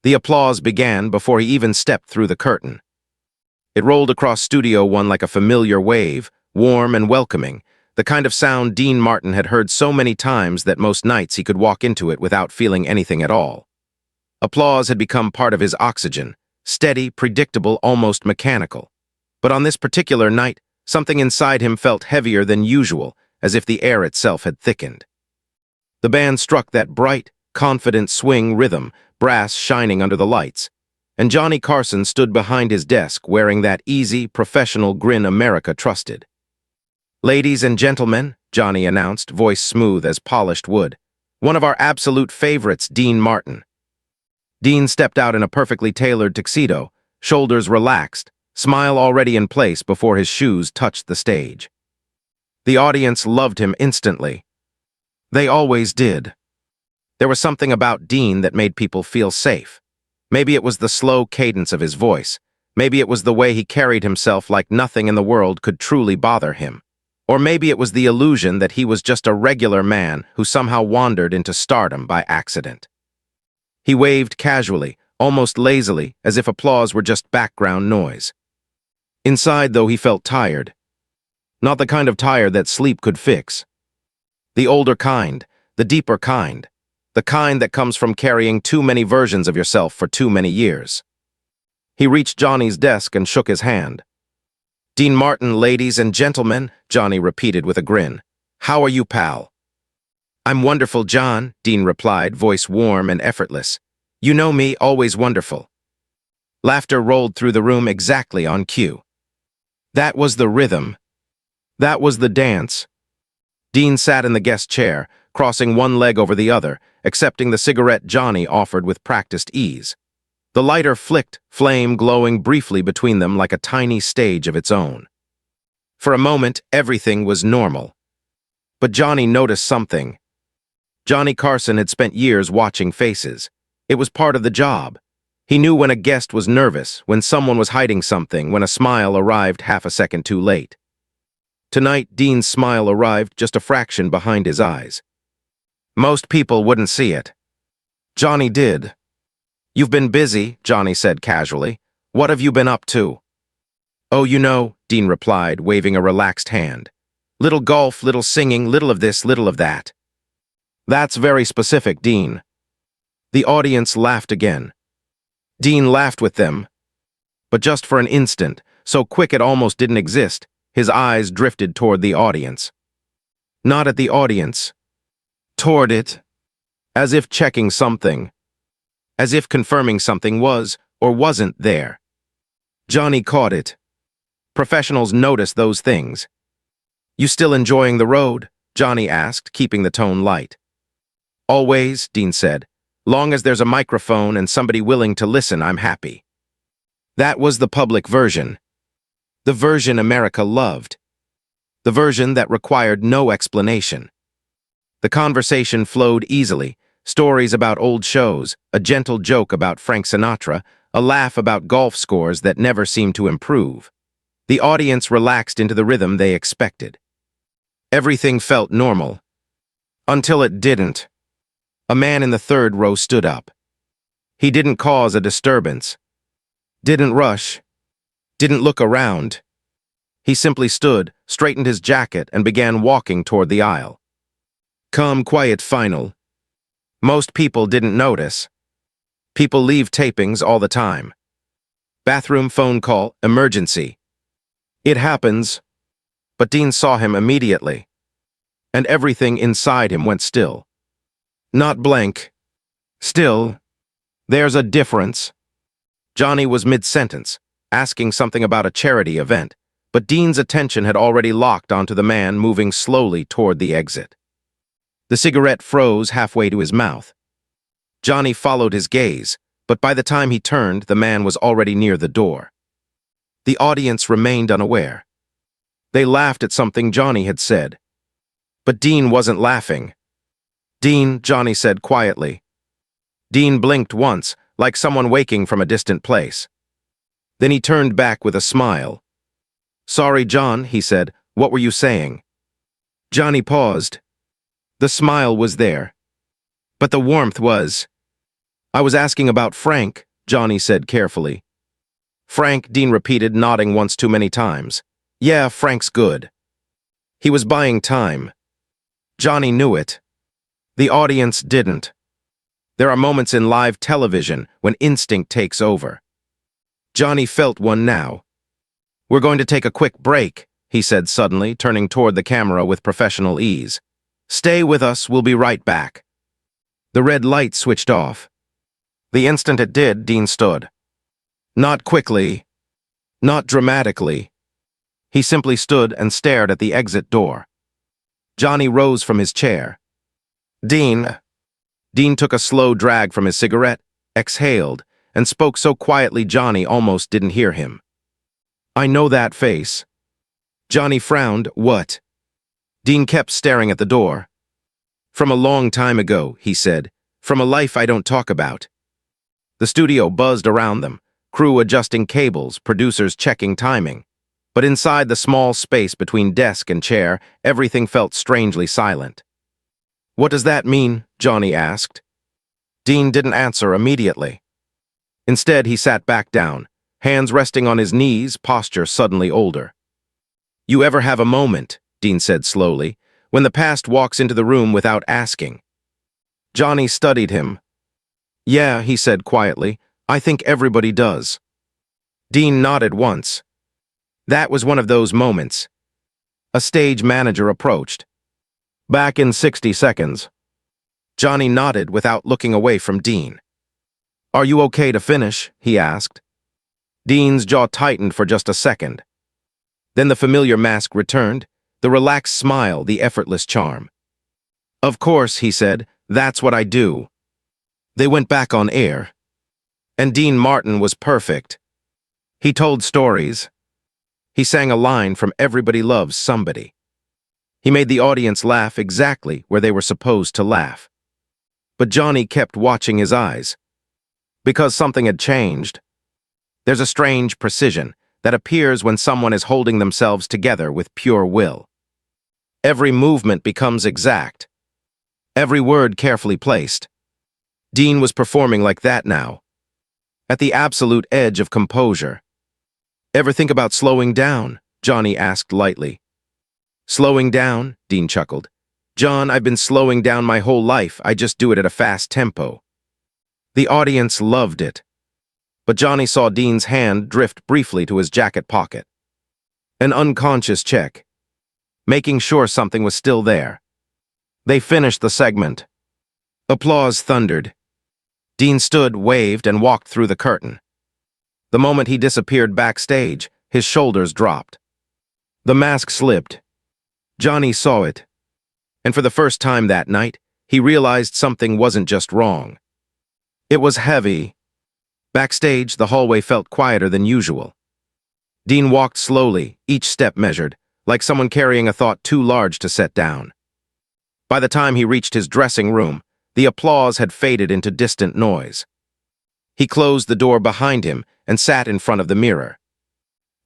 The applause began before he even stepped through the curtain. It rolled across Studio One like a familiar wave, warm and welcoming, the kind of sound Dean Martin had heard so many times that most nights he could walk into it without feeling anything at all. Applause had become part of his oxygen, steady, predictable, almost mechanical. But on this particular night, something inside him felt heavier than usual, as if the air itself had thickened. The band struck that bright, confident swing rhythm, brass shining under the lights, and Johnny Carson stood behind his desk wearing that easy, professional grin America trusted. "Ladies and gentlemen," Johnny announced, voice smooth as polished wood, "one of our absolute favorites, Dean Martin." Dean stepped out in a perfectly tailored tuxedo, shoulders relaxed, smile already in place before his shoes touched the stage. The audience loved him instantly. They always did. There was something about Dean that made people feel safe. Maybe it was the slow cadence of his voice. Maybe it was the way he carried himself like nothing in the world could truly bother him. Or maybe it was the illusion that he was just a regular man who somehow wandered into stardom by accident. He waved casually, almost lazily, as if applause were just background noise. Inside, though, he felt tired. Not the kind of tired that sleep could fix. The older kind, the deeper kind, the kind that comes from carrying too many versions of yourself for too many years. He reached Johnny's desk and shook his hand. "Dean Martin, ladies and gentlemen," Johnny repeated with a grin. "How are you, pal?" "I'm wonderful, John," Dean replied, voice warm and effortless. "You know me, always wonderful." Laughter rolled through the room exactly on cue. That was the rhythm. That was the dance. Dean sat in the guest chair, crossing one leg over the other, accepting the cigarette Johnny offered with practiced ease. The lighter flicked, flame glowing briefly between them like a tiny stage of its own. For a moment, everything was normal. But Johnny noticed something. Johnny Carson had spent years watching faces. It was part of the job. He knew when a guest was nervous, when someone was hiding something, when a smile arrived half a second too late. Tonight, Dean's smile arrived just a fraction behind his eyes. Most people wouldn't see it. Johnny did. "You've been busy," Johnny said casually. "What have you been up to?" "Oh, you know," Dean replied, waving a relaxed hand. "Little golf, little singing, little of this, little of that." "That's very specific, Dean." The audience laughed again. Dean laughed with them. But just for an instant, so quick it almost didn't exist, his eyes drifted toward the audience. Not at the audience. Toward it. As if checking something. As if confirming something was or wasn't there. Johnny caught it. Professionals notice those things. "You still enjoying the road?" Johnny asked, keeping the tone light. "Always," Dean said. "Long as there's a microphone and somebody willing to listen, I'm happy." That was the public version. The version America loved. The version that required no explanation. The conversation flowed easily. Stories about old shows, a gentle joke about Frank Sinatra, a laugh about golf scores that never seemed to improve. The audience relaxed into the rhythm they expected. Everything felt normal. Until it didn't. A man in the third row stood up. He didn't cause a disturbance. Didn't rush. Didn't look around. He simply stood, straightened his jacket, and began walking toward the aisle. Calm, quiet, final. Most people didn't notice. People leave tapings all the time. Bathroom phone call, emergency. It happens. But Dean saw him immediately. And everything inside him went still. Not blank. Still. There's a difference. Johnny was mid-sentence, asking something about a charity event, but Dean's attention had already locked onto the man moving slowly toward the exit. The cigarette froze halfway to his mouth. Johnny followed his gaze, but by the time he turned, the man was already near the door. The audience remained unaware. They laughed at something Johnny had said. But Dean wasn't laughing. "Dean," Johnny said quietly. Dean blinked once, like someone waking from a distant place. Then he turned back with a smile. "Sorry, John," he said. "What were you saying?" Johnny paused. The smile was there. But the warmth was I was asking about Frank, Johnny said carefully. Frank, Dean repeated, nodding once too many times. Yeah, Frank's good. He was buying time. Johnny knew it. The audience didn't. There are moments in live television when instinct takes over. Johnny felt one now. We're going to take a quick break, he said suddenly, turning toward the camera with professional ease. Stay with us, we'll be right back. The red light switched off. The instant it did, Dean stood. Not quickly. Not dramatically. He simply stood and stared at the exit door. Johnny rose from his chair. Dean took a slow drag from his cigarette, exhaled, and spoke so quietly Johnny almost didn't hear him. I know that face. Johnny frowned. What? Dean kept staring at the door. From a long time ago, he said. From a life I don't talk about. The studio buzzed around them, crew adjusting cables, producers checking timing. But inside the small space between desk and chair, everything felt strangely silent. What does that mean? Johnny asked. Dean didn't answer immediately. Instead, he sat back down, hands resting on his knees, posture suddenly older. You ever have a moment, Dean said slowly, when the past walks into the room without asking? Johnny studied him. Yeah, he said quietly, I think everybody does. Dean nodded once. That was one of those moments. A stage manager approached. Back in 60 seconds. Johnny nodded without looking away from Dean. Are you okay to finish? He asked. Dean's jaw tightened for just a second. Then the familiar mask returned, the relaxed smile, the effortless charm. Of course, he said, that's what I do. They went back on air. And Dean Martin was perfect. He told stories. He sang a line from Everybody Loves Somebody. He made the audience laugh exactly where they were supposed to laugh. But Johnny kept watching his eyes. Because something had changed. There's a strange precision that appears when someone is holding themselves together with pure will. Every movement becomes exact. Every word carefully placed. Dean was performing like that now. At the absolute edge of composure. Ever think about slowing down? Johnny asked lightly. Slowing down? Dean chuckled. John, I've been slowing down my whole life. I just do it at a fast tempo. The audience loved it. But Johnny saw Dean's hand drift briefly to his jacket pocket. An unconscious check. Making sure something was still there. They finished the segment. Applause thundered. Dean stood, waved, and walked through the curtain. The moment he disappeared backstage, his shoulders dropped. The mask slipped. Johnny saw it. And for the first time that night, he realized something wasn't just wrong. It was heavy. Backstage, the hallway felt quieter than usual. Dean walked slowly, each step measured, like someone carrying a thought too large to set down. By the time he reached his dressing room, the applause had faded into distant noise. He closed the door behind him and sat in front of the mirror.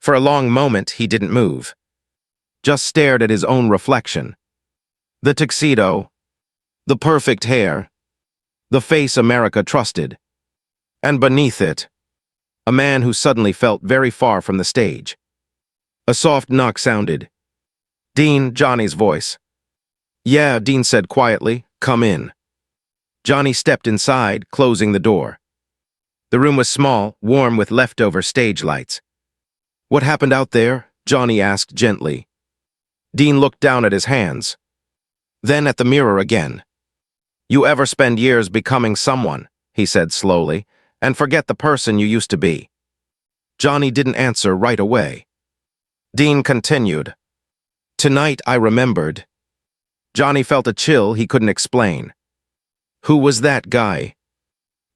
For a long moment, he didn't move. Just stared at his own reflection. The tuxedo. The perfect hair. The face America trusted. And beneath it, a man who suddenly felt very far from the stage. A soft knock sounded. Dean, Johnny's voice. Yeah, Dean said quietly, come in. Johnny stepped inside, closing the door. The room was small, warm with leftover stage lights. What happened out there? Johnny asked gently. Dean looked down at his hands. Then at the mirror again. You ever spend years becoming someone, he said slowly, and forget the person you used to be? Johnny didn't answer right away. Dean continued. Tonight I remembered. Johnny felt a chill he couldn't explain. Who was that guy?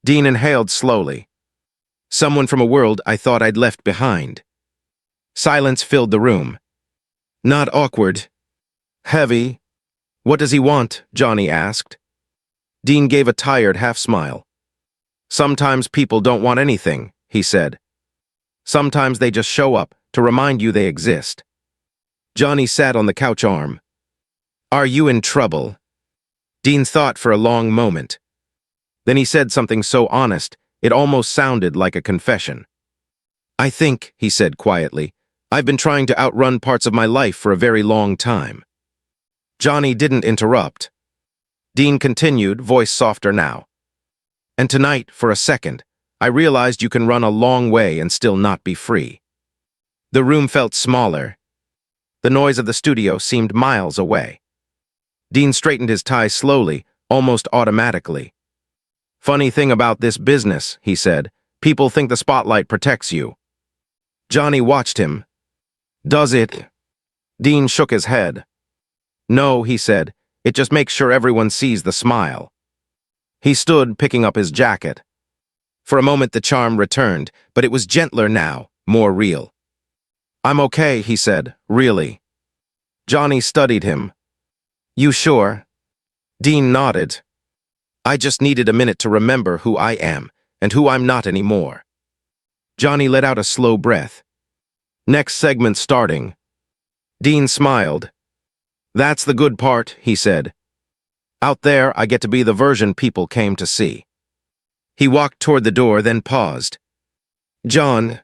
Dean inhaled slowly. Someone from a world I thought I'd left behind. Silence filled the room. Not awkward. Heavy. What does he want? Johnny asked. Dean gave a tired half-smile. Sometimes people don't want anything, he said. Sometimes they just show up to remind you they exist. Johnny sat on the couch arm. Are you in trouble? Dean thought for a long moment. Then he said something so honest, it almost sounded like a confession. "I think," he said quietly, "I've been trying to outrun parts of my life for a very long time." Johnny didn't interrupt. Dean continued, voice softer now. "And tonight, for a second, I realized you can run a long way and still not be free." The room felt smaller. The noise of the studio seemed miles away. Dean straightened his tie slowly, almost automatically. "Funny thing about this business," he said, "people think the spotlight protects you." Johnny watched him. "Does it?" Dean shook his head. "No," he said, "it just makes sure everyone sees the smile." He stood, picking up his jacket. For a moment the charm returned, but it was gentler now, more real. "I'm okay," he said, "really." Johnny studied him. "You sure?" Dean nodded. "I just needed a minute to remember who I am and who I'm not anymore." Johnny let out a slow breath. "Next segment starting." Dean smiled. "That's the good part," he said. "Out there, I get to be the version people came to see." He walked toward the door, then paused. "John."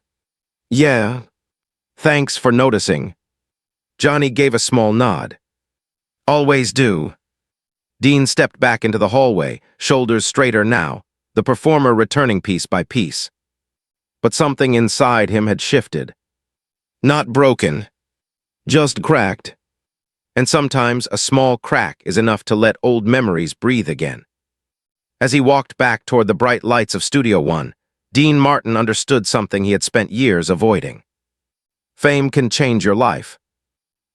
"Yeah. Thanks for noticing." Johnny gave a small nod. "Always do." Dean stepped back into the hallway, shoulders straighter now, the performer returning piece by piece. But something inside him had shifted. Not broken, just cracked. And sometimes a small crack is enough to let old memories breathe again. As he walked back toward the bright lights of Studio One, Dean Martin understood something he had spent years avoiding. Fame can change your life.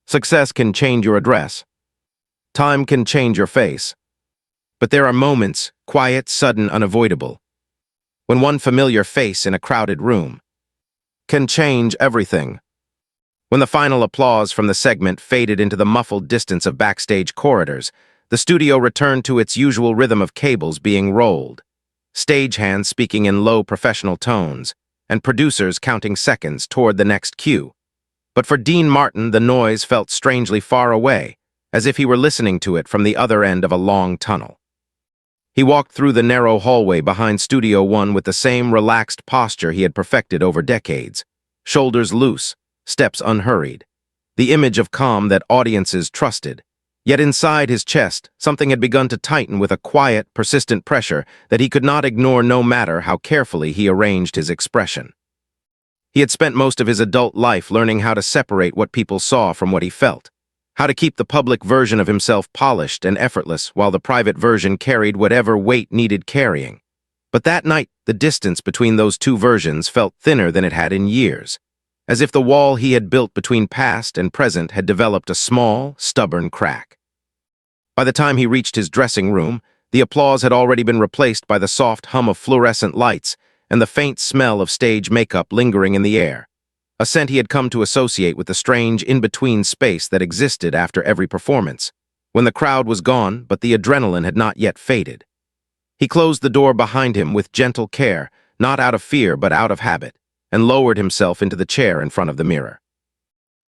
Success can change your address. Time can change your face. But there are moments, quiet, sudden, unavoidable, when one familiar face in a crowded room can change everything. When the final applause from the segment faded into the muffled distance of backstage corridors, the studio returned to its usual rhythm of cables being rolled, stagehands speaking in low professional tones, and producers counting seconds toward the next cue. But for Dean Martin, the noise felt strangely far away, as if he were listening to it from the other end of a long tunnel. He walked through the narrow hallway behind Studio One with the same relaxed posture he had perfected over decades, shoulders loose, steps unhurried, the image of calm that audiences trusted. Yet inside his chest, something had begun to tighten with a quiet, persistent pressure that he could not ignore no matter how carefully he arranged his expression. He had spent most of his adult life learning how to separate what people saw from what he felt, how to keep the public version of himself polished and effortless while the private version carried whatever weight needed carrying. But that night, the distance between those two versions felt thinner than it had in years, as if the wall he had built between past and present had developed a small, stubborn crack. By the time he reached his dressing room, the applause had already been replaced by the soft hum of fluorescent lights and the faint smell of stage makeup lingering in the air, a scent he had come to associate with the strange in-between space that existed after every performance, when the crowd was gone but the adrenaline had not yet faded. He closed the door behind him with gentle care, not out of fear but out of habit, and lowered himself into the chair in front of the mirror.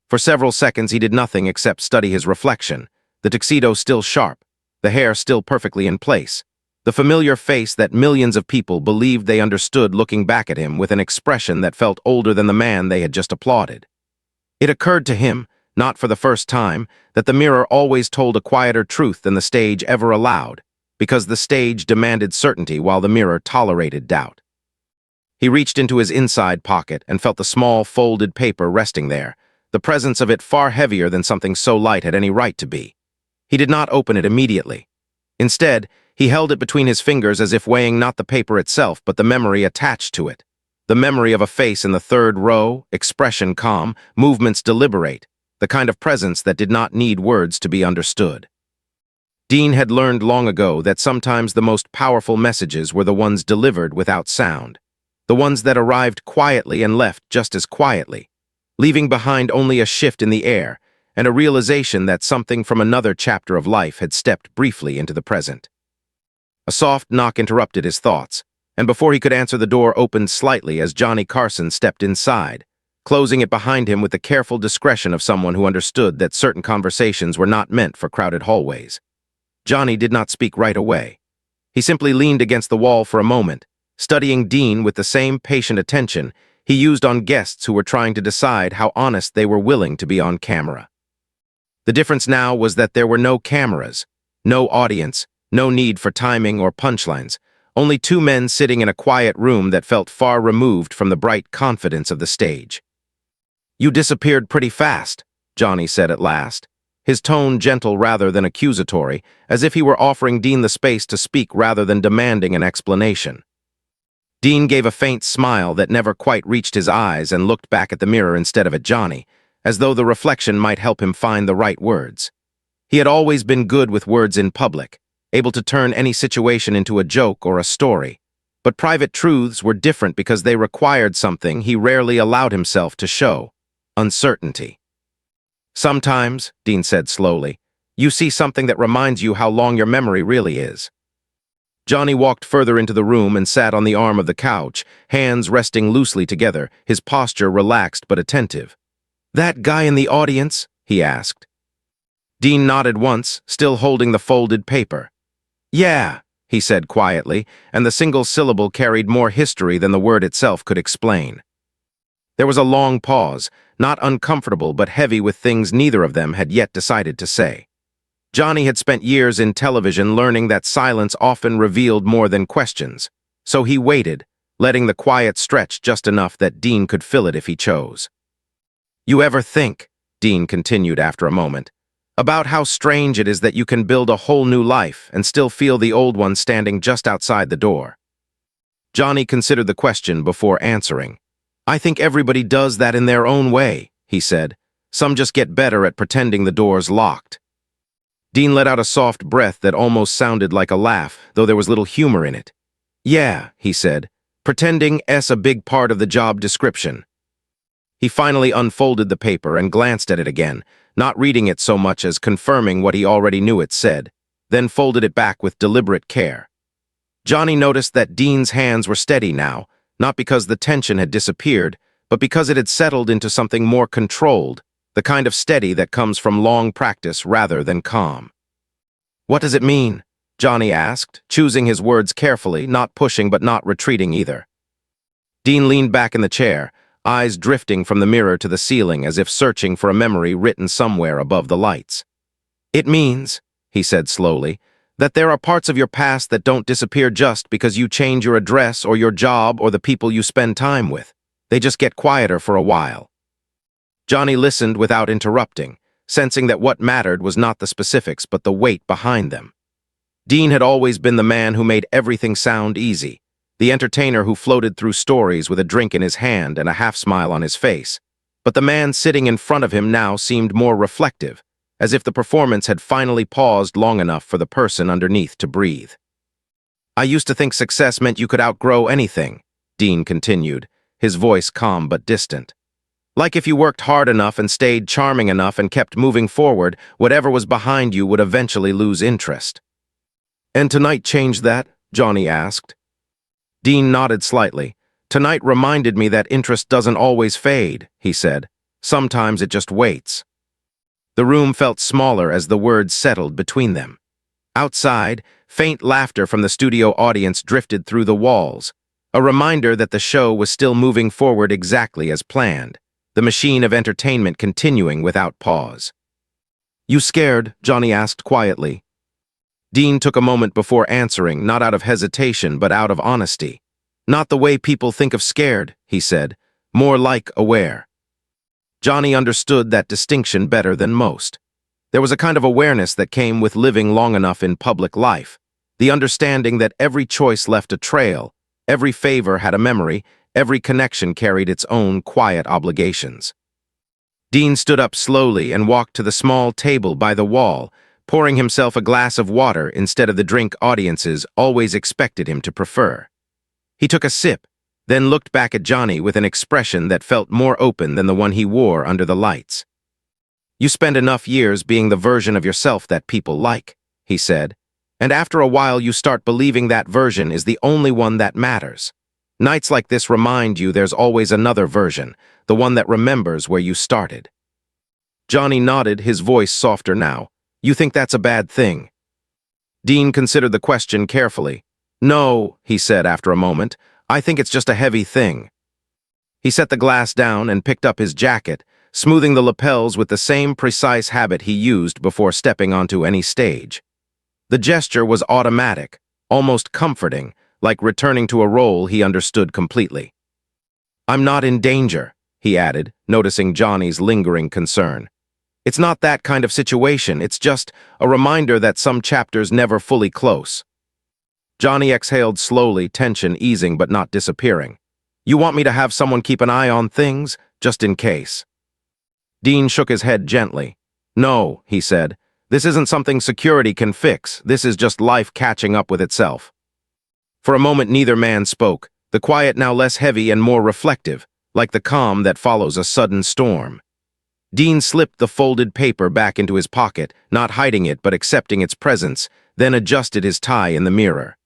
For several seconds he did nothing except study his reflection, the tuxedo still sharp, the hair still perfectly in place, the familiar face that millions of people believed they understood looking back at him with an expression that felt older than the man they had just applauded. It occurred to him, not for the first time, that the mirror always told a quieter truth than the stage ever allowed, because the stage demanded certainty while the mirror tolerated doubt. He reached into his inside pocket and felt the small, folded paper resting there, the presence of it far heavier than something so light had any right to be. He did not open it immediately. Instead, he held it between his fingers as if weighing not the paper itself but the memory attached to it. The memory of a face in the third row, expression calm, movements deliberate, the kind of presence that did not need words to be understood. Dean had learned long ago that sometimes the most powerful messages were the ones delivered without sound, the ones that arrived quietly and left just as quietly, leaving behind only a shift in the air and a realization that something from another chapter of life had stepped briefly into the present. A soft knock interrupted his thoughts, and before he could answer, the door opened slightly as Johnny Carson stepped inside, closing it behind him with the careful discretion of someone who understood that certain conversations were not meant for crowded hallways. Johnny did not speak right away. He simply leaned against the wall for a moment, studying Dean with the same patient attention he used on guests who were trying to decide how honest they were willing to be on camera. The difference now was that there were no cameras, no audience, no need for timing or punchlines, only two men sitting in a quiet room that felt far removed from the bright confidence of the stage. "You disappeared pretty fast," Johnny said at last, his tone gentle rather than accusatory, as if he were offering Dean the space to speak rather than demanding an explanation. Dean gave a faint smile that never quite reached his eyes and looked back at the mirror instead of at Johnny, as though the reflection might help him find the right words. He had always been good with words in public, able to turn any situation into a joke or a story. But private truths were different because they required something he rarely allowed himself to show: uncertainty. "Sometimes," Dean said slowly, "you see something that reminds you how long your memory really is." Johnny walked further into the room and sat on the arm of the couch, hands resting loosely together, his posture relaxed but attentive. "That guy in the audience?" he asked. Dean nodded once, still holding the folded paper. "Yeah," he said quietly, and the single syllable carried more history than the word itself could explain. There was a long pause, not uncomfortable but heavy with things neither of them had yet decided to say. Johnny had spent years in television learning that silence often revealed more than questions, so he waited, letting the quiet stretch just enough that Dean could fill it if he chose. "You ever think," Dean continued after a moment, "about how strange it is that you can build a whole new life and still feel the old one standing just outside the door?" Johnny considered the question before answering. "I think everybody does that in their own way," he said. "Some just get better at pretending the door's locked." Dean let out a soft breath that almost sounded like a laugh, though there was little humor in it. "Yeah," he said, "pretending's a big part of the job description." He finally unfolded the paper and glanced at it again, not reading it so much as confirming what he already knew it said, then folded it back with deliberate care. Johnny noticed that Dean's hands were steady now, not because the tension had disappeared, but because it had settled into something more controlled, the kind of steady that comes from long practice rather than calm. "What does it mean?" Johnny asked, choosing his words carefully, not pushing but not retreating either. Dean leaned back in the chair, eyes drifting from the mirror to the ceiling as if searching for a memory written somewhere above the lights. "It means," he said slowly, "that there are parts of your past that don't disappear just because you change your address or your job or the people you spend time with. They just get quieter for a while." Johnny listened without interrupting, sensing that what mattered was not the specifics but the weight behind them. Dean had always been the man who made everything sound easy, the entertainer who floated through stories with a drink in his hand and a half-smile on his face. But the man sitting in front of him now seemed more reflective, as if the performance had finally paused long enough for the person underneath to breathe. "I used to think success meant you could outgrow anything," Dean continued, his voice calm but distant. "Like if you worked hard enough and stayed charming enough and kept moving forward, whatever was behind you would eventually lose interest." "And tonight changed that?" Johnny asked. Dean nodded slightly. "Tonight reminded me that interest doesn't always fade," he said. "Sometimes it just waits." The room felt smaller as the words settled between them. Outside, faint laughter from the studio audience drifted through the walls, a reminder that the show was still moving forward exactly as planned, the machine of entertainment continuing without pause. "You scared?" Johnny asked quietly. Dean took a moment before answering, not out of hesitation but out of honesty. "Not the way people think of scared," he said, "more like aware." Johnny understood that distinction better than most. There was a kind of awareness that came with living long enough in public life, the understanding that every choice left a trail, every favor had a memory, every connection carried its own quiet obligations. Dean stood up slowly and walked to the small table by the wall, pouring himself a glass of water instead of the drink audiences always expected him to prefer. He took a sip, then looked back at Johnny with an expression that felt more open than the one he wore under the lights. "You spend enough years being the version of yourself that people like," he said, "and after a while you start believing that version is the only one that matters. Nights like this remind you there's always another version, the one that remembers where you started." Johnny nodded, his voice softer now. "You think that's a bad thing?" Dean considered the question carefully. "No," he said after a moment. "I think it's just a heavy thing." He set the glass down and picked up his jacket, smoothing the lapels with the same precise habit he used before stepping onto any stage. The gesture was automatic, almost comforting, like returning to a role he understood completely. "I'm not in danger," he added, noticing Johnny's lingering concern. "It's not that kind of situation, it's just a reminder that some chapters never fully close." Johnny exhaled slowly, tension easing but not disappearing. "You want me to have someone keep an eye on things, just in case?" Dean shook his head gently. "No," he said. "This isn't something security can fix. This is just life catching up with itself." For a moment neither man spoke, the quiet now less heavy and more reflective, like the calm that follows a sudden storm. Dean slipped the folded paper back into his pocket, not hiding it but accepting its presence, then adjusted his tie in the mirror.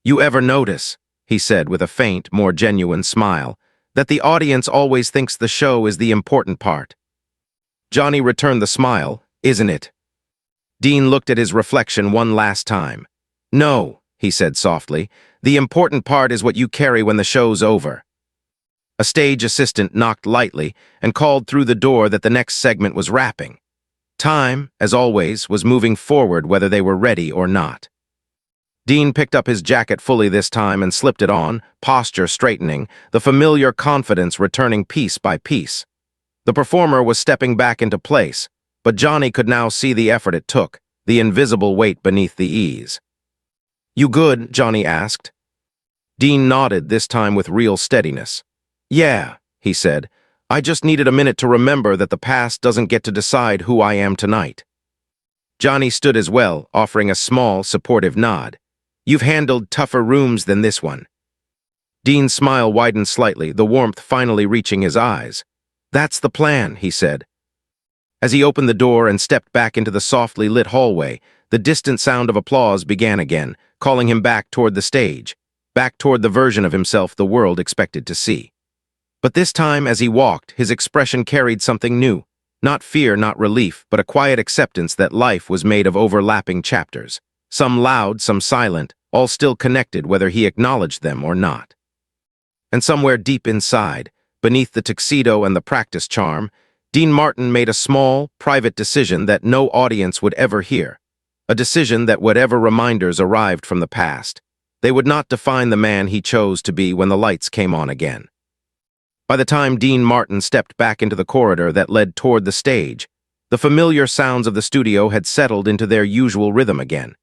"You ever notice," he said with a faint, more genuine smile, "that the audience always thinks the show is the important part?" Johnny returned the smile. "Isn't it?" Dean looked at his reflection one last time. "No," he said softly, "the important part is what you carry when the show's over." A stage assistant knocked lightly and called through the door that the next segment was wrapping. Time, as always, was moving forward whether they were ready or not. Dean picked up his jacket fully this time and slipped it on, posture straightening, the familiar confidence returning piece by piece. The performer was stepping back into place, but Johnny could now see the effort it took, the invisible weight beneath the ease. "You good?" Johnny asked. Dean nodded, this time with real steadiness. "Yeah," he said. "I just needed a minute to remember that the past doesn't get to decide who I am tonight." Johnny stood as well, offering a small, supportive nod. "You've handled tougher rooms than this one." Dean's smile widened slightly, the warmth finally reaching his eyes. "That's the plan," he said. As he opened the door and stepped back into the softly lit hallway, the distant sound of applause began again, calling him back toward the stage, back toward the version of himself the world expected to see. But this time, as he walked, his expression carried something new. Not fear, not relief, but a quiet acceptance that life was made of overlapping chapters. Some loud, some silent, all still connected whether he acknowledged them or not. And somewhere deep inside, beneath the tuxedo and the practice charm, Dean Martin made a small, private decision that no audience would ever hear. A decision that whatever reminders arrived from the past, they would not define the man he chose to be when the lights came on again. By the time Dean Martin stepped back into the corridor that led toward the stage, the familiar sounds of the studio had settled into their usual rhythm again.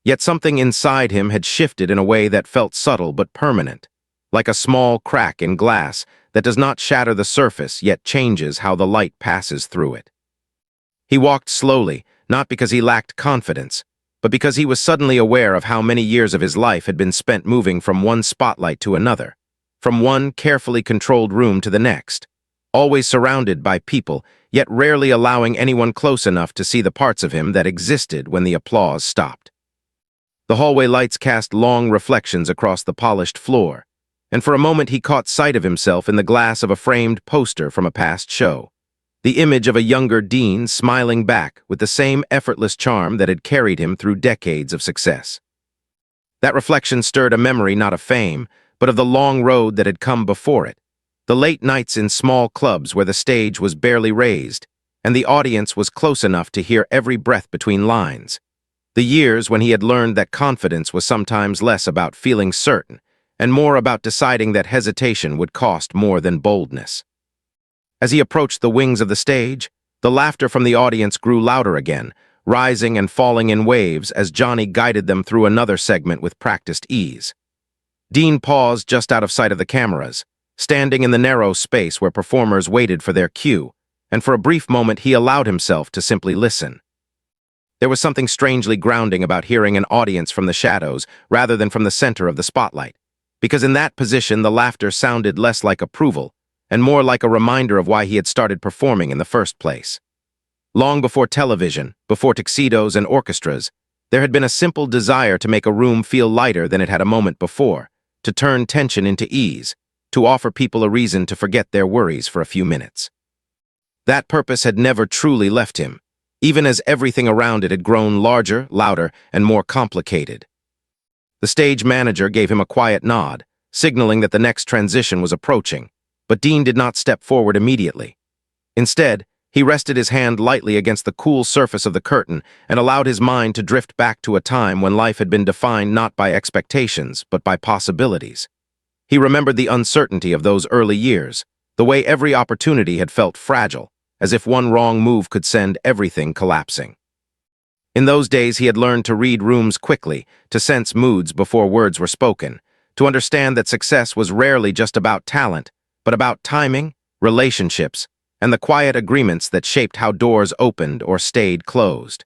Yet something inside him had shifted in a way that felt subtle but permanent, like a small crack in glass that does not shatter the surface yet changes how the light passes through it. He walked slowly, not because he lacked confidence, but because he was suddenly aware of how many years of his life had been spent moving from one spotlight to another, from one carefully controlled room to the next, always surrounded by people, yet rarely allowing anyone close enough to see the parts of him that existed when the applause stopped. The hallway lights cast long reflections across the polished floor, and for a moment he caught sight of himself in the glass of a framed poster from a past show. The image of a younger Dean smiling back with the same effortless charm that had carried him through decades of success. That reflection stirred a memory not of fame, but of the long road that had come before it, the late nights in small clubs where the stage was barely raised, and the audience was close enough to hear every breath between lines. The years when he had learned that confidence was sometimes less about feeling certain and more about deciding that hesitation would cost more than boldness. As he approached the wings of the stage, the laughter from the audience grew louder again, rising and falling in waves as Johnny guided them through another segment with practiced ease. Dean paused just out of sight of the cameras, standing in the narrow space where performers waited for their cue, and for a brief moment he allowed himself to simply listen. There was something strangely grounding about hearing an audience from the shadows rather than from the center of the spotlight, because in that position the laughter sounded less like approval and more like a reminder of why he had started performing in the first place. Long before television, before tuxedos and orchestras, there had been a simple desire to make a room feel lighter than it had a moment before, to turn tension into ease, to offer people a reason to forget their worries for a few minutes. That purpose had never truly left him, even as everything around it had grown larger, louder, and more complicated. The stage manager gave him a quiet nod, signaling that the next transition was approaching, but Dean did not step forward immediately. Instead, he rested his hand lightly against the cool surface of the curtain and allowed his mind to drift back to a time when life had been defined not by expectations, but by possibilities. He remembered the uncertainty of those early years, the way every opportunity had felt fragile, as if one wrong move could send everything collapsing. In those days, he had learned to read rooms quickly, to sense moods before words were spoken, to understand that success was rarely just about talent, but about timing, relationships, and the quiet agreements that shaped how doors opened or stayed closed.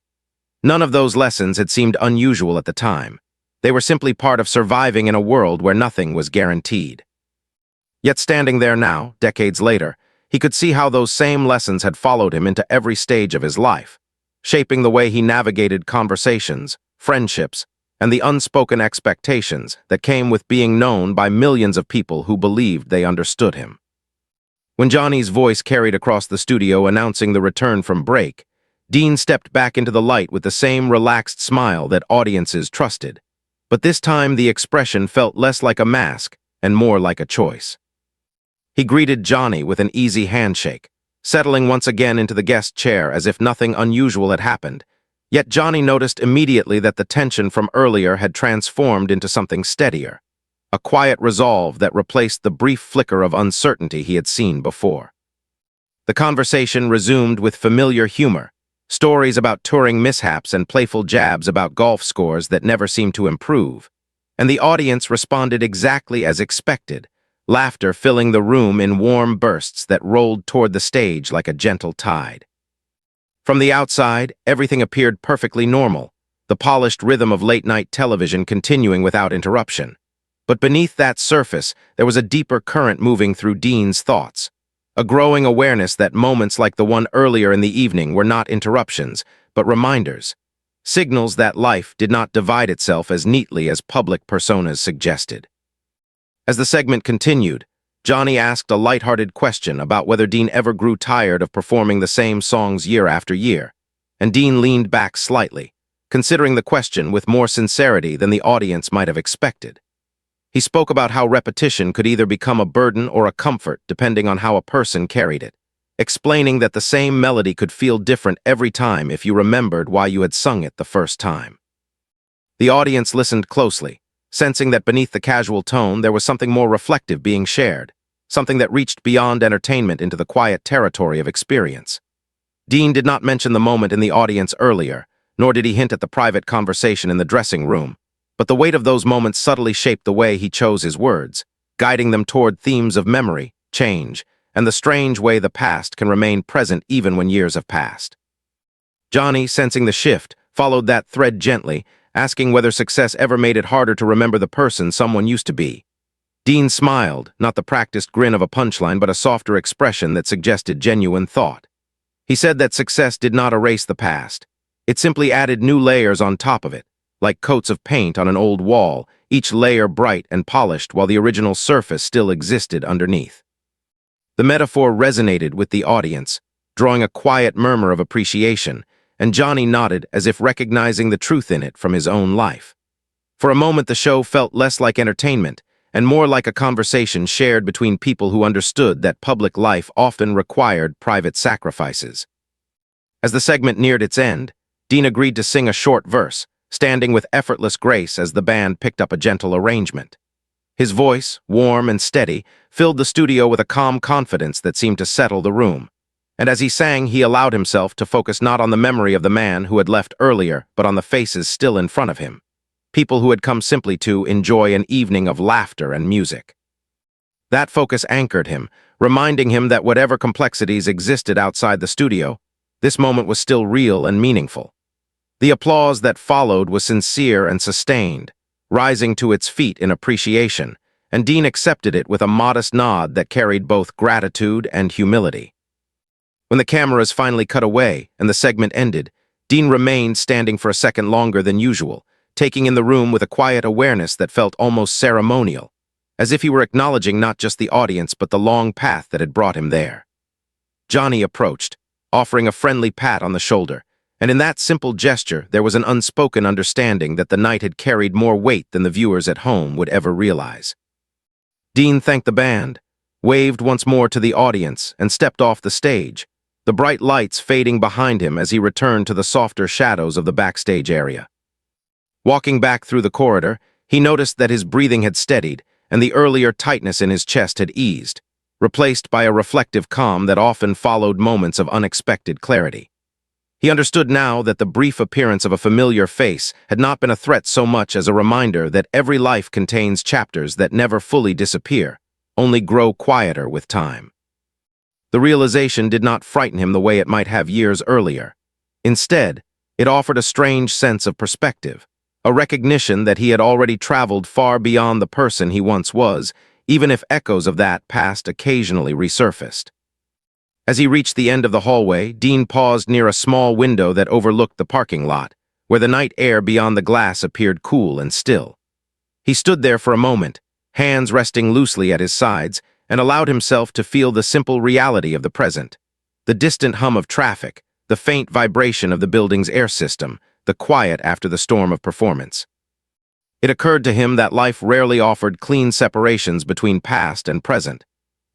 None of those lessons had seemed unusual at the time. They were simply part of surviving in a world where nothing was guaranteed. Yet standing there now, decades later, he could see how those same lessons had followed him into every stage of his life, shaping the way he navigated conversations, friendships, and the unspoken expectations that came with being known by millions of people who believed they understood him. When Johnny's voice carried across the studio announcing the return from break, Dean stepped back into the light with the same relaxed smile that audiences trusted. But this time the expression felt less like a mask and more like a choice. He greeted Johnny with an easy handshake, settling once again into the guest chair as if nothing unusual had happened. Yet Johnny noticed immediately that the tension from earlier had transformed into something steadier, a quiet resolve that replaced the brief flicker of uncertainty he had seen before. The conversation resumed with familiar humor, stories about touring mishaps and playful jabs about golf scores that never seemed to improve, and the audience responded exactly as expected, laughter filling the room in warm bursts that rolled toward the stage like a gentle tide. From the outside, everything appeared perfectly normal, the polished rhythm of late-night television continuing without interruption. But beneath that surface, there was a deeper current moving through Dean's thoughts, a growing awareness that moments like the one earlier in the evening were not interruptions, but reminders, signals that life did not divide itself as neatly as public personas suggested. As the segment continued, Johnny asked a lighthearted question about whether Dean ever grew tired of performing the same songs year after year, and Dean leaned back slightly, considering the question with more sincerity than the audience might have expected. He spoke about how repetition could either become a burden or a comfort depending on how a person carried it, explaining that the same melody could feel different every time if you remembered why you had sung it the first time. The audience listened closely, sensing that beneath the casual tone there was something more reflective being shared, something that reached beyond entertainment into the quiet territory of experience. Dean did not mention the moment in the audience earlier, nor did he hint at the private conversation in the dressing room, but the weight of those moments subtly shaped the way he chose his words, guiding them toward themes of memory, change, and the strange way the past can remain present even when years have passed. Johnny, sensing the shift, followed that thread gently, asking whether success ever made it harder to remember the person someone used to be. Dean smiled, not the practiced grin of a punchline, but a softer expression that suggested genuine thought. He said that success did not erase the past. It simply added new layers on top of it, like coats of paint on an old wall, each layer bright and polished while the original surface still existed underneath. The metaphor resonated with the audience, drawing a quiet murmur of appreciation, and Johnny nodded as if recognizing the truth in it from his own life. For a moment the show felt less like entertainment and more like a conversation shared between people who understood that public life often required private sacrifices. As the segment neared its end, Dean agreed to sing a short verse, standing with effortless grace as the band picked up a gentle arrangement. His voice, warm and steady, filled the studio with a calm confidence that seemed to settle the room. And as he sang, he allowed himself to focus not on the memory of the man who had left earlier, but on the faces still in front of him. People who had come simply to enjoy an evening of laughter and music. That focus anchored him, reminding him that whatever complexities existed outside the studio, this moment was still real and meaningful. The applause that followed was sincere and sustained, rising to its feet in appreciation, and Dean accepted it with a modest nod that carried both gratitude and humility. When the cameras finally cut away and the segment ended, Dean remained standing for a second longer than usual, taking in the room with a quiet awareness that felt almost ceremonial, as if he were acknowledging not just the audience but the long path that had brought him there. Johnny approached, offering a friendly pat on the shoulder, And in that simple gesture, there was an unspoken understanding that the night had carried more weight than the viewers at home would ever realize. Dean thanked the band, waved once more to the audience, and stepped off the stage, the bright lights fading behind him as he returned to the softer shadows of the backstage area. Walking back through the corridor, he noticed that his breathing had steadied and the earlier tightness in his chest had eased, replaced by a reflective calm that often followed moments of unexpected clarity. He understood now that the brief appearance of a familiar face had not been a threat so much as a reminder that every life contains chapters that never fully disappear, only grow quieter with time. The realization did not frighten him the way it might have years earlier. Instead, it offered a strange sense of perspective, a recognition that he had already traveled far beyond the person he once was, even if echoes of that past occasionally resurfaced. As he reached the end of the hallway, Dean paused near a small window that overlooked the parking lot, where the night air beyond the glass appeared cool and still. He stood there for a moment, hands resting loosely at his sides, and allowed himself to feel the simple reality of the present. The distant hum of traffic, the faint vibration of the building's air system, the quiet after the storm of performance. It occurred to him that life rarely offered clean separations between past and present.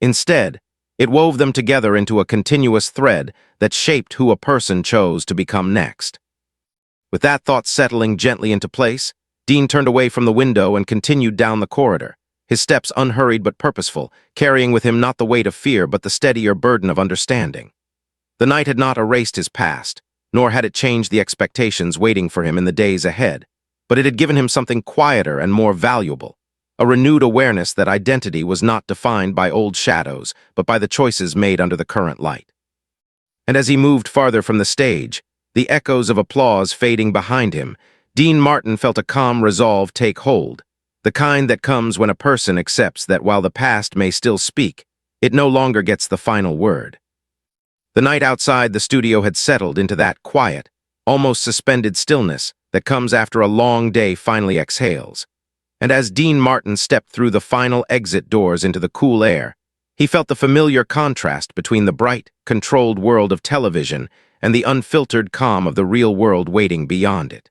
Instead, it wove them together into a continuous thread that shaped who a person chose to become next. With that thought settling gently into place, Dean turned away from the window and continued down the corridor, his steps unhurried but purposeful, carrying with him not the weight of fear but the steadier burden of understanding. The night had not erased his past, nor had it changed the expectations waiting for him in the days ahead, but it had given him something quieter and more valuable, a renewed awareness that identity was not defined by old shadows, but by the choices made under the current light. And as he moved farther from the stage, the echoes of applause fading behind him, Dean Martin felt a calm resolve take hold, the kind that comes when a person accepts that while the past may still speak, it no longer gets the final word. The night outside the studio had settled into that quiet, almost suspended stillness that comes after a long day finally exhales. And as Dean Martin stepped through the final exit doors into the cool air, he felt the familiar contrast between the bright, controlled world of television and the unfiltered calm of the real world waiting beyond it.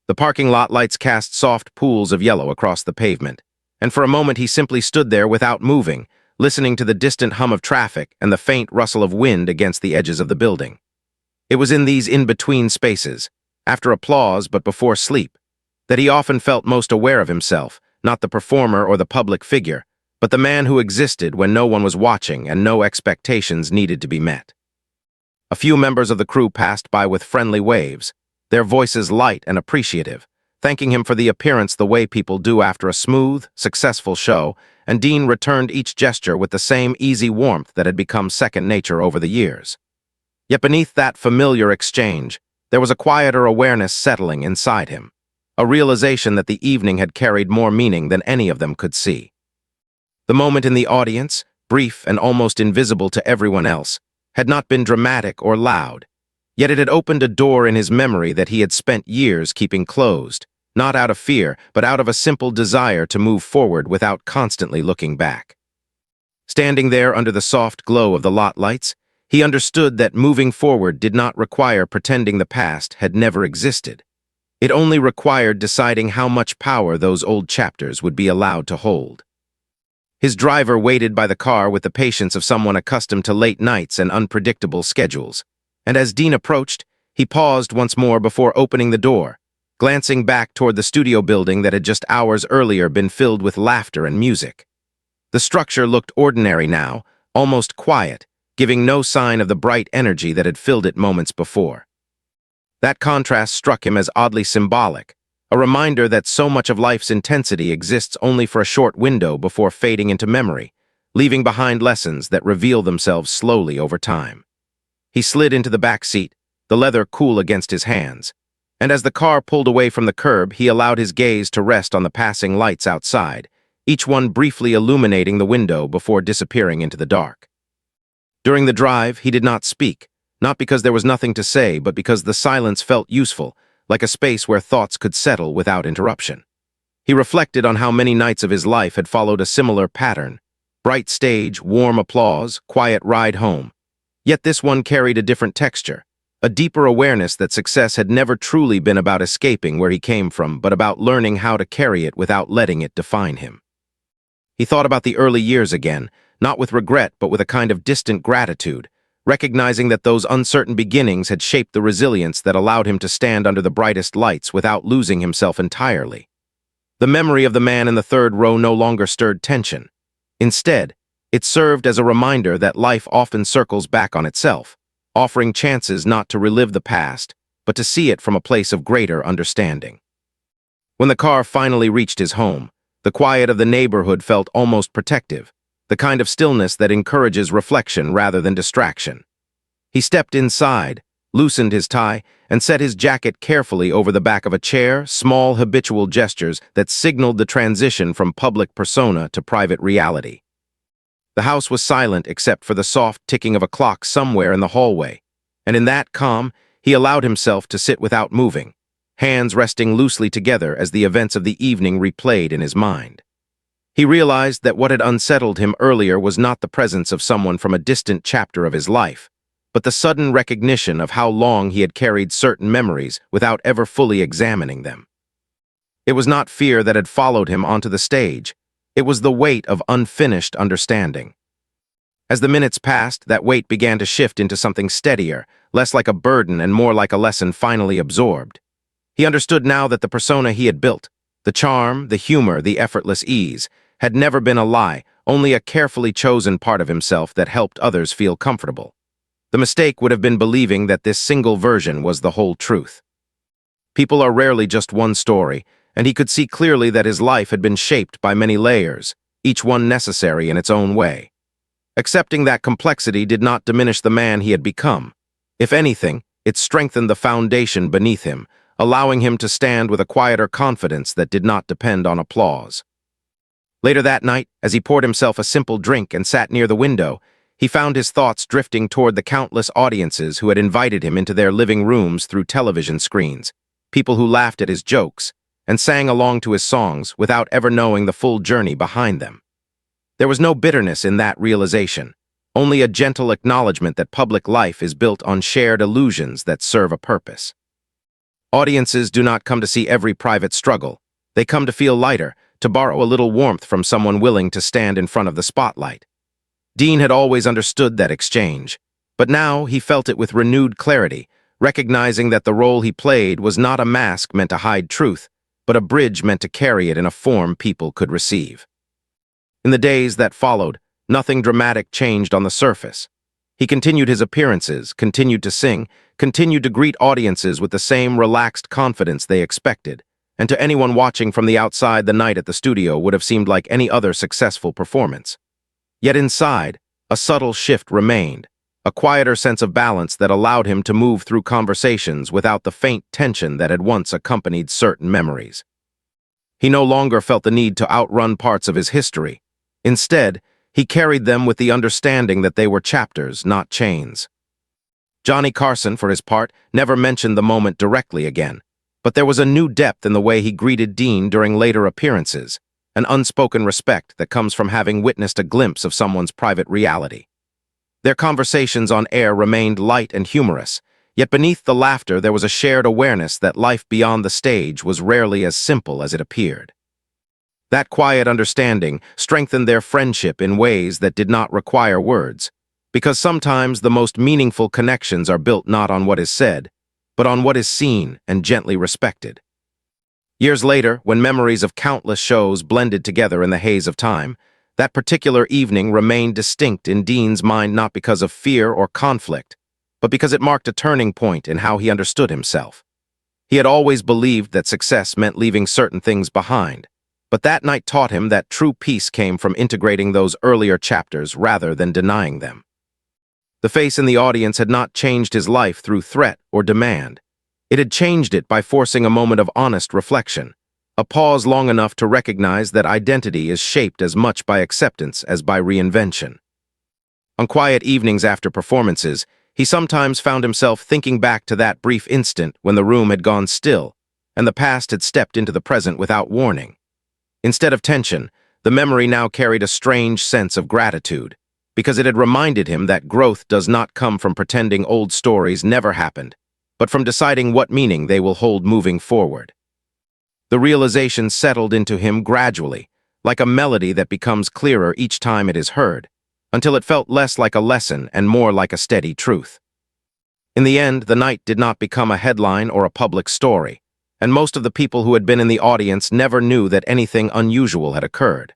The parking lot lights cast soft pools of yellow across the pavement, and for a moment he simply stood there without moving, listening to the distant hum of traffic and the faint rustle of wind against the edges of the building. It was in these in-between spaces, after applause but before sleep, that he often felt most aware of himself, not the performer or the public figure, but the man who existed when no one was watching and no expectations needed to be met. A few members of the crew passed by with friendly waves, their voices light and appreciative, thanking him for the appearance the way people do after a smooth, successful show, and Dean returned each gesture with the same easy warmth that had become second nature over the years. Yet beneath that familiar exchange, there was a quieter awareness settling inside him, a realization that the evening had carried more meaning than any of them could see. The moment in the audience, brief and almost invisible to everyone else, had not been dramatic or loud, yet it had opened a door in his memory that he had spent years keeping closed, not out of fear, but out of a simple desire to move forward without constantly looking back. Standing there under the soft glow of the lot lights, he understood that moving forward did not require pretending the past had never existed. It only required deciding how much power those old chapters would be allowed to hold. His driver waited by the car with the patience of someone accustomed to late nights and unpredictable schedules, and as Dean approached, he paused once more before opening the door, glancing back toward the studio building that had just hours earlier been filled with laughter and music. The structure looked ordinary now, almost quiet, giving no sign of the bright energy that had filled it moments before. That contrast struck him as oddly symbolic, a reminder that so much of life's intensity exists only for a short window before fading into memory, leaving behind lessons that reveal themselves slowly over time. He slid into the back seat, the leather cool against his hands, and as the car pulled away from the curb, he allowed his gaze to rest on the passing lights outside, each one briefly illuminating the window before disappearing into the dark. During the drive, he did not speak, not because there was nothing to say, but because the silence felt useful, like a space where thoughts could settle without interruption. He reflected on how many nights of his life had followed a similar pattern: bright stage, warm applause, quiet ride home. Yet this one carried a different texture, a deeper awareness that success had never truly been about escaping where he came from, but about learning how to carry it without letting it define him. He thought about the early years again, not with regret but with a kind of distant gratitude, recognizing that those uncertain beginnings had shaped the resilience that allowed him to stand under the brightest lights without losing himself entirely. The memory of the man in the third row no longer stirred tension. Instead, it served as a reminder that life often circles back on itself, offering chances not to relive the past, but to see it from a place of greater understanding. When the car finally reached his home, the quiet of the neighborhood felt almost protective, the kind of stillness that encourages reflection rather than distraction. He stepped inside, loosened his tie, and set his jacket carefully over the back of a chair, small habitual gestures that signaled the transition from public persona to private reality. The house was silent except for the soft ticking of a clock somewhere in the hallway, and in that calm, he allowed himself to sit without moving, hands resting loosely together as the events of the evening replayed in his mind. He realized that what had unsettled him earlier was not the presence of someone from a distant chapter of his life, but the sudden recognition of how long he had carried certain memories without ever fully examining them. It was not fear that had followed him onto the stage. It was the weight of unfinished understanding. As the minutes passed, that weight began to shift into something steadier, less like a burden and more like a lesson finally absorbed. He understood now that the persona he had built, the charm, the humor, the effortless ease, had never been a lie, only a carefully chosen part of himself that helped others feel comfortable. The mistake would have been believing that this single version was the whole truth. People are rarely just one story, and he could see clearly that his life had been shaped by many layers, each one necessary in its own way. Accepting that complexity did not diminish the man he had become. If anything, it strengthened the foundation beneath him, allowing him to stand with a quieter confidence that did not depend on applause. Later that night, as he poured himself a simple drink and sat near the window, he found his thoughts drifting toward the countless audiences who had invited him into their living rooms through television screens, people who laughed at his jokes and sang along to his songs without ever knowing the full journey behind them. There was no bitterness in that realization, only a gentle acknowledgement that public life is built on shared illusions that serve a purpose. Audiences do not come to see every private struggle. They come to feel lighter, to borrow a little warmth from someone willing to stand in front of the spotlight. Dean had always understood that exchange, but now he felt it with renewed clarity, recognizing that the role he played was not a mask meant to hide truth, but a bridge meant to carry it in a form people could receive. In the days that followed, nothing dramatic changed on the surface. He continued his appearances, continued to sing, continued to greet audiences with the same relaxed confidence they expected, and to anyone watching from the outside, the night at the studio would have seemed like any other successful performance. Yet inside, a subtle shift remained, a quieter sense of balance that allowed him to move through conversations without the faint tension that had once accompanied certain memories. He no longer felt the need to outrun parts of his history. Instead, he carried them with the understanding that they were chapters, not chains. Johnny Carson, for his part, never mentioned the moment directly again, but there was a new depth in the way he greeted Dean during later appearances, an unspoken respect that comes from having witnessed a glimpse of someone's private reality. Their conversations on air remained light and humorous, yet beneath the laughter there was a shared awareness that life beyond the stage was rarely as simple as it appeared. That quiet understanding strengthened their friendship in ways that did not require words, because sometimes the most meaningful connections are built not on what is said, but on what is seen and gently respected. Years later, when memories of countless shows blended together in the haze of time, that particular evening remained distinct in Dean's mind not because of fear or conflict, but because it marked a turning point in how he understood himself. He had always believed that success meant leaving certain things behind, but that night taught him that true peace came from integrating those earlier chapters rather than denying them. The face in the audience had not changed his life through threat or demand. It had changed it by forcing a moment of honest reflection, a pause long enough to recognize that identity is shaped as much by acceptance as by reinvention. On quiet evenings after performances, he sometimes found himself thinking back to that brief instant when the room had gone still, and the past had stepped into the present without warning. Instead of tension, the memory now carried a strange sense of gratitude. because it had reminded him that growth does not come from pretending old stories never happened, but from deciding what meaning they will hold moving forward. The realization settled into him gradually, like a melody that becomes clearer each time it is heard, until it felt less like a lesson and more like a steady truth. In the end, the night did not become a headline or a public story, and most of the people who had been in the audience never knew that anything unusual had occurred.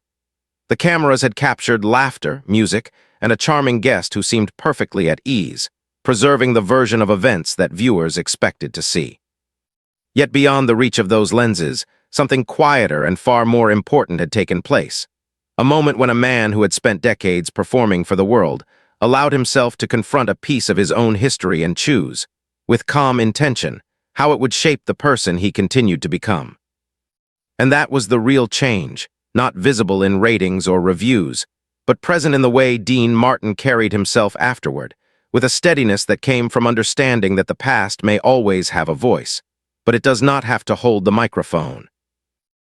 The cameras had captured laughter, music, and a charming guest who seemed perfectly at ease, preserving the version of events that viewers expected to see. Yet beyond the reach of those lenses, something quieter and far more important had taken place. A moment when a man who had spent decades performing for the world allowed himself to confront a piece of his own history and choose, with calm intention, how it would shape the person he continued to become. And that was the real change, not visible in ratings or reviews, but present in the way Dean Martin carried himself afterward, with a steadiness that came from understanding that the past may always have a voice, but it does not have to hold the microphone.